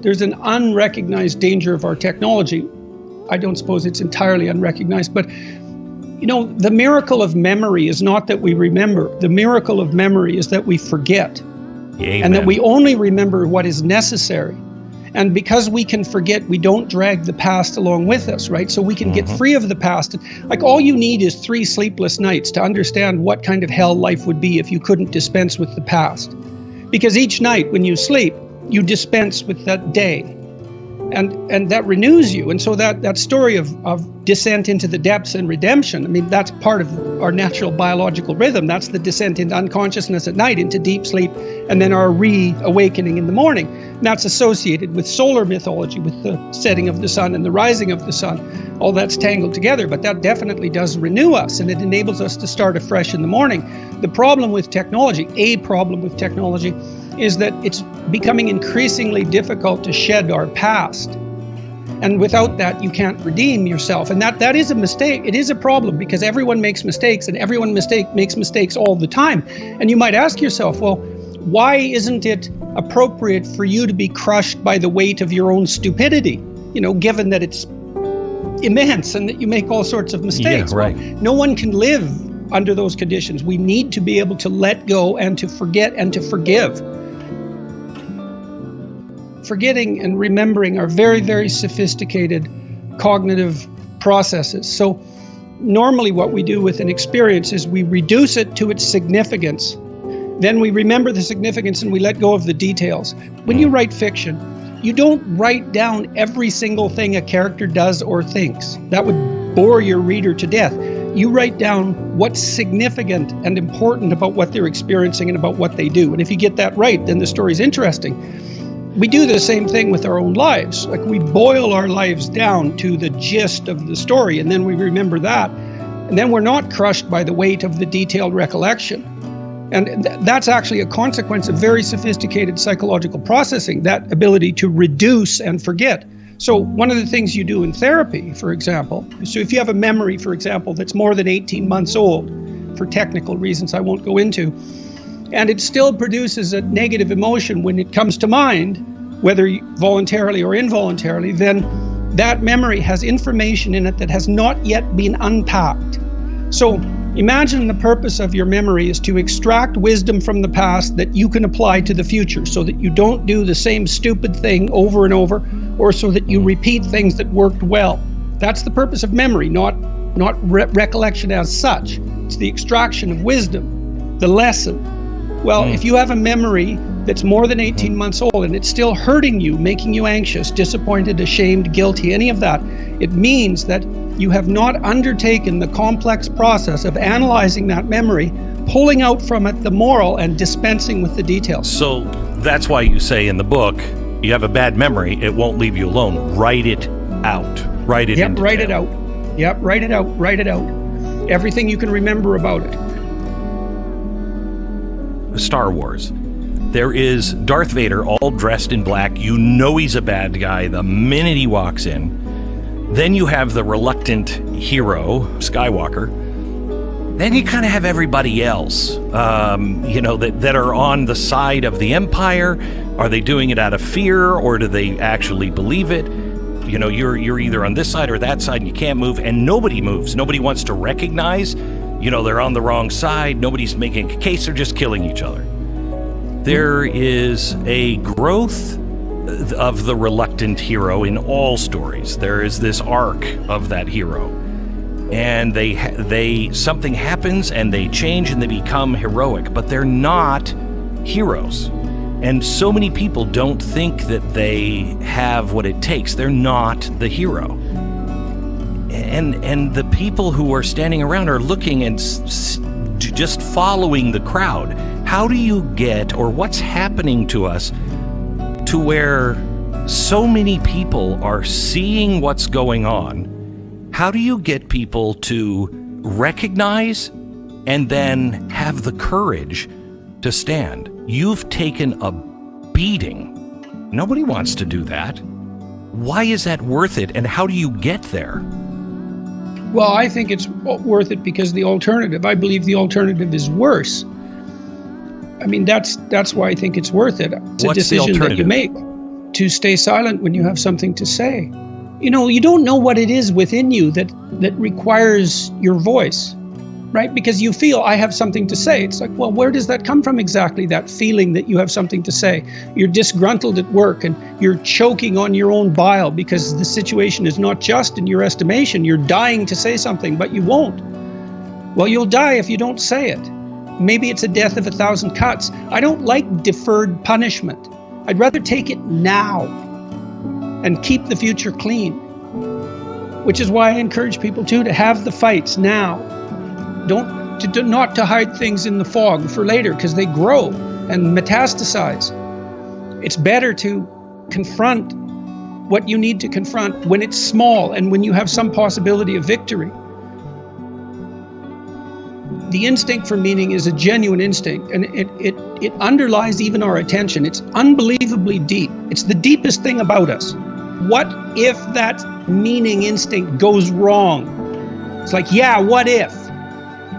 there's an unrecognized danger of our technology. I don't suppose it's entirely unrecognized, but the miracle of memory is not that we remember. The miracle of memory is that we forget. Amen. And that we only remember what is necessary. And because we can forget, we don't drag the past along with us, right? So we can get free of the past. Like, all you need is 3 sleepless nights to understand what kind of hell life would be if you couldn't dispense with the past. Because each night when you sleep, you dispense with that day. And that renews you. And so that story of descent into the depths and redemption, I mean, that's part of our natural biological rhythm. That's the descent into unconsciousness at night, into deep sleep, and then our reawakening in the morning. And that's associated with solar mythology, with the setting of the sun and the rising of the sun. All that's tangled together, but that definitely does renew us, and it enables us to start afresh in the morning. The problem with technology, is that it's becoming increasingly difficult to shed our past. And without that, you can't redeem yourself. And that is a mistake. It is a problem, because everyone makes mistakes, and everyone makes mistakes all the time. And you might ask yourself, well, why isn't it appropriate for you to be crushed by the weight of your own stupidity? Given that it's immense and that you make all sorts of mistakes. Yeah, right. Well, no one can live under those conditions. We need to be able to let go and to forget and to forgive. Forgetting and remembering are very, very sophisticated cognitive processes. So normally what we do with an experience is we reduce it to its significance. Then we remember the significance and we let go of the details. When you write fiction, you don't write down every single thing a character does or thinks. That would bore your reader to death. You write down what's significant and important about what they're experiencing and about what they do. And if you get that right, then the story's interesting. We do the same thing with our own lives. Like, we boil our lives down to the gist of the story, and then we remember that. And then we're not crushed by the weight of the detailed recollection. And that's actually a consequence of very sophisticated psychological processing, that ability to reduce and forget. So one of the things you do in therapy, for example, so if you have a memory, for example, that's more than 18 months old, for technical reasons I won't go into, and it still produces a negative emotion when it comes to mind, whether voluntarily or involuntarily, then that memory has information in it that has not yet been unpacked. So imagine the purpose of your memory is to extract wisdom from the past that you can apply to the future, so that you don't do the same stupid thing over and over, or so that you repeat things that worked well. That's the purpose of memory, not recollection as such. It's the extraction of wisdom, the lesson. Well, if you have a memory that's more than 18 months old and it's still hurting you, making you anxious, disappointed, ashamed, guilty, any of that, it means that you have not undertaken the complex process of analyzing that memory, pulling out from it the moral, and dispensing with the details. So that's why you say in the book, you have a bad memory, it won't leave you alone. Write it out. Write it into write it out. Yep, write it out. Write it out. Everything you can remember about it. Star Wars. There is Darth Vader all dressed in black. You know he's a bad guy the minute he walks in. Then you have the reluctant hero, Skywalker. Then you kind of have everybody else, that are on the side of the Empire. Are they doing it out of fear, or do they actually believe it? You're either on this side or that side, and you can't move, and nobody moves. Nobody wants to recognize, they're on the wrong side. Nobody's making a case. They're just killing each other. There is a growth of the reluctant hero in all stories. There is this arc of that hero, and they something happens and they change and they become heroic, but they're not heroes. And so many people don't think that they have what it takes. They're not the hero. And the people who are standing around are looking and just following the crowd. How do you get, or what's happening to us, to where so many people are seeing what's going on? How do you get people to recognize and then have the courage to stand? You've taken a beating. Nobody wants to do that. Why is that worth it, and how do you get there? Well, I think it's worth it because I believe the alternative is worse. I mean, that's why I think it's worth it. It's a decision that you make. to stay silent when you have something to say. You know, you don't know what it is within you that requires your voice, right? Because you feel, I have something to say. It's like, well, where does that come from exactly, that feeling that you have something to say? You're disgruntled at work and you're choking on your own bile because the situation is not just in your estimation. You're dying to say something, but you won't. Well, you'll die if you don't say it. Maybe it's a death of 1,000 cuts. I don't like deferred punishment. I'd rather take it now and keep the future clean, which is why I encourage people to have the fights now. Not to hide things in the fog for later, because they grow and metastasize. It's better to confront what you need to confront when it's small and when you have some possibility of victory. The instinct for meaning is a genuine instinct, and it underlies even our attention. It's unbelievably deep. It's the deepest thing about us. What if that meaning instinct goes wrong? It's like, yeah, what if?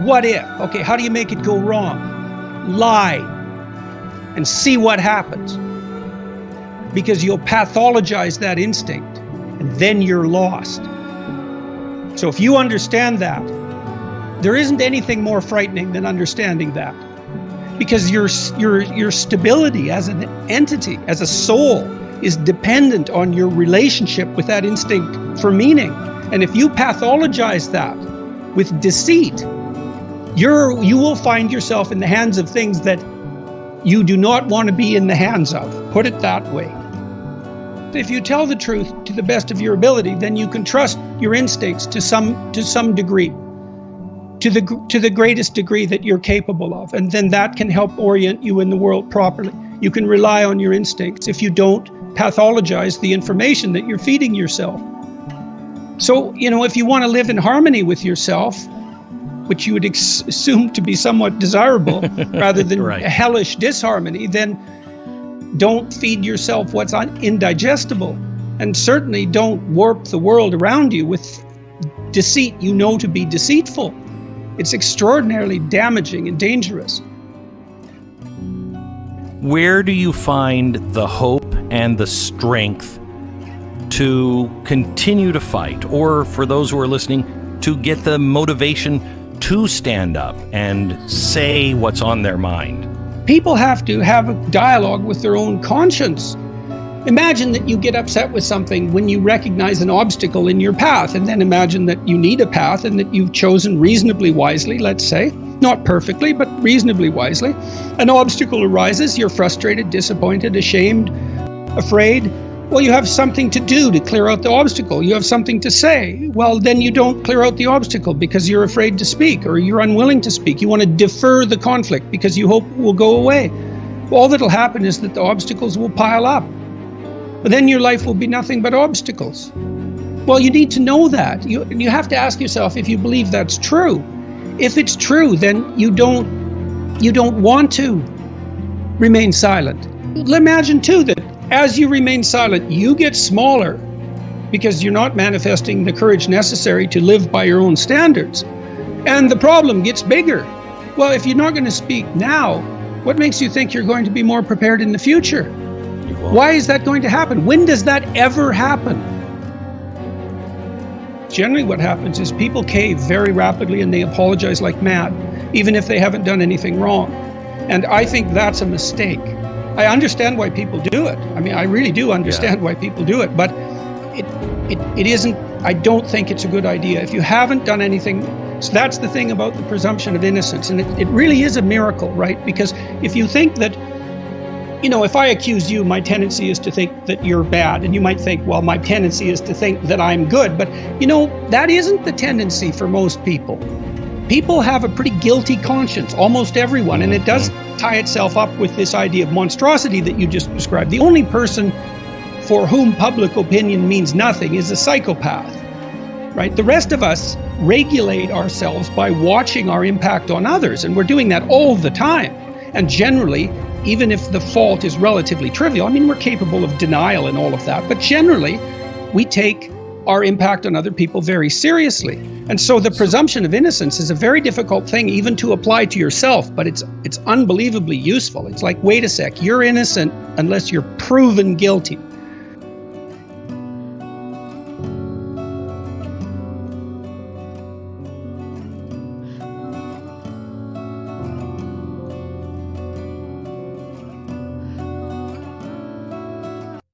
What if? Okay, how do you make it go wrong? Lie and see what happens. Because you'll pathologize that instinct, and then you're lost. So if you understand that, there isn't anything more frightening than understanding that. Because your stability as an entity, as a soul, is dependent on your relationship with that instinct for meaning. And if you pathologize that with deceit, you will find yourself in the hands of things that you do not want to be in the hands of. Put it that way. If you tell the truth to the best of your ability, then you can trust your instincts to some degree, to the greatest degree that you're capable of, and then that can help orient you in the world properly. You can rely on your instincts if you don't pathologize the information that you're feeding yourself. So, you know, if you want to live in harmony with yourself, which you would assume to be somewhat desirable rather than right. A hellish disharmony, then don't feed yourself what's indigestible, and certainly don't warp the world around you with deceit you know to be deceitful. It's extraordinarily damaging and dangerous. Where do you find the hope and the strength to continue to fight, or for those who are listening, to get the motivation to stand up and say what's on their mind? People have to have a dialogue with their own conscience. Imagine that you get upset with something when you recognize an obstacle in your path, and then imagine that you need a path and that you've chosen reasonably wisely, let's say, not perfectly, but reasonably wisely. An obstacle arises, you're frustrated, disappointed, ashamed, afraid. Well, you have something to do to clear out the obstacle. You have something to say. Well, then you don't clear out the obstacle because you're afraid to speak or you're unwilling to speak. You want to defer the conflict because you hope it will go away. All that'll happen is that the obstacles will pile up. But then your life will be nothing but obstacles. Well, you need to know that. You have to ask yourself if you believe that's true. If it's true, then you don't want to remain silent. Imagine too that as you remain silent, you get smaller because you're not manifesting the courage necessary to live by your own standards. And the problem gets bigger. Well, if you're not going to speak now, what makes you think you're going to be more prepared in the future? Why is that going to happen? When does that ever happen? Generally what happens is people cave very rapidly and they apologize like mad, even if they haven't done anything wrong. And I think that's a mistake. I understand why people do it. I mean, I really do understand why people do it, but it isn't, I don't think it's a good idea. If you haven't done anything, so that's the thing about the presumption of innocence, and it really is a miracle, right? Because if you think that, you know, if I accuse you, my tendency is to think that you're bad, and you might think, well, my tendency is to think that I'm good, but you know, that isn't the tendency for most people. People have a pretty guilty conscience, almost everyone, and it does tie itself up with this idea of monstrosity that you just described. The only person for whom public opinion means nothing is a psychopath, right? The rest of us regulate ourselves by watching our impact on others, and we're doing that all the time. And generally, even if the fault is relatively trivial, I mean, we're capable of denial and all of that, but generally, we take our impact on other people very seriously. And so the presumption of innocence is a very difficult thing even to apply to yourself, but it's unbelievably useful. It's like, wait a sec, you're innocent unless you're proven guilty.